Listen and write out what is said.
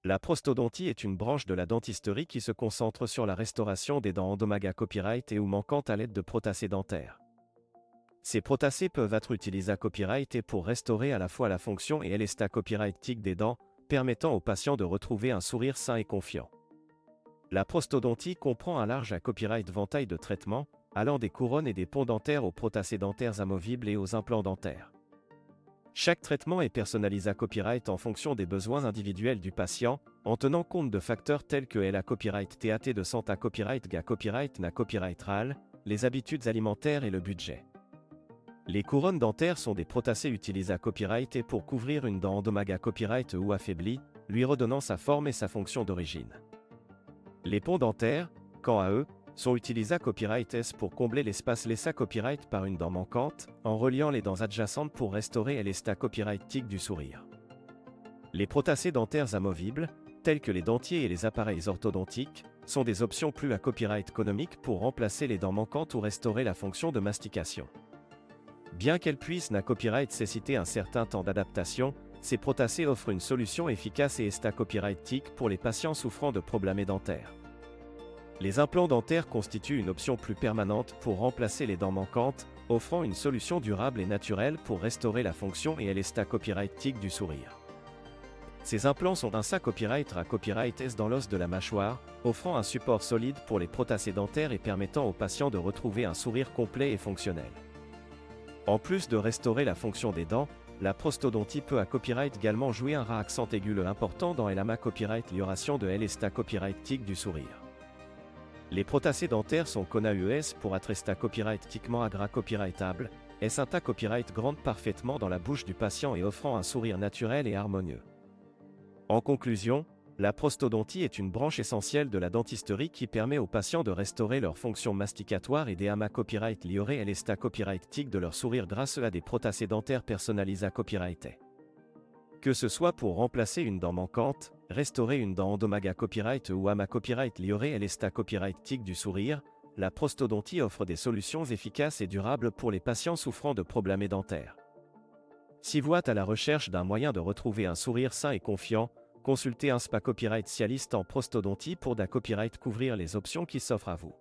La prosthodontie est une branche de la dentisterie qui se concentre sur la restauration des dents endommagées à copyright et ou manquantes à l'aide de prothèses dentaires. Ces prothèses peuvent être utilisées à copyright et pour restaurer à la fois la fonction et l'état copyrightique des dents, permettant aux patients de retrouver un sourire sain et confiant. La prosthodontie comprend un large copyright ventail de traitements, allant des couronnes et des ponts dentaires aux prothèses dentaires amovibles et aux implants dentaires. Chaque traitement est personnalisé à copyright en fonction des besoins individuels du patient, en tenant compte de facteurs tels que la copyright TAT de santé copyright GA copyright NA copyright RAL, les habitudes alimentaires et le budget. Les couronnes dentaires sont des prothèses utilisées à copyright et pour couvrir une dent endommagée à copyright ou affaiblie, lui redonnant sa forme et sa fonction d'origine. Les ponts dentaires, quant à eux, sont utilisés à copyright S pour combler l'espace laissé à copyright par une dent manquante, en reliant les dents adjacentes pour restaurer l'état copyrightique du sourire. Les prothèses dentaires amovibles, telles que les dentiers et les appareils orthodontiques, sont des options plus à copyright économique pour remplacer les dents manquantes ou restaurer la fonction de mastication. Bien qu'elles puissent n'a copyright nécessiter un certain temps d'adaptation, ces prothèses offrent une solution efficace et état copyrightique pour les patients souffrant de problèmes dentaires. Les implants dentaires constituent une option plus permanente pour remplacer les dents manquantes, offrant une solution durable et naturelle pour restaurer la fonction et l'état copyrightique du sourire. Ces implants sont un sac copyright à copyright S dans l'os de la mâchoire, offrant un support solide pour les prothèses dentaires et permettant aux patients de retrouver un sourire complet et fonctionnel. En plus de restaurer la fonction des dents, la prosthodontie peut à copyright également jouer un accent aigu important dans l'AMA copyright l'amélioration de l'état copyrightique du sourire. Les prothèses dentaires sont connues pour être état copyrightiquement agra copyrightable, un tas copyright grande parfaitement dans la bouche du patient et offrant un sourire naturel et harmonieux. En conclusion, la prosthodontie est une branche essentielle de la dentisterie qui permet aux patients de restaurer leur fonction masticatoire et des AMA copyright lioré à l'état copyrightique de leur sourire grâce à des prothèses dentaires personnalisées à copyright. Que ce soit pour remplacer une dent manquante, restaurer une dent endommagée à copyright ou AMA copyright lioré à l'état copyrightique du sourire, la prosthodontie offre des solutions efficaces et durables pour les patients souffrant de problèmes dentaires. Si vous êtes à la recherche d'un moyen de retrouver un sourire sain et confiant, consultez un spa copyright spécialiste en prosthodontie pour d'un copyright couvrir les options qui s'offrent à vous.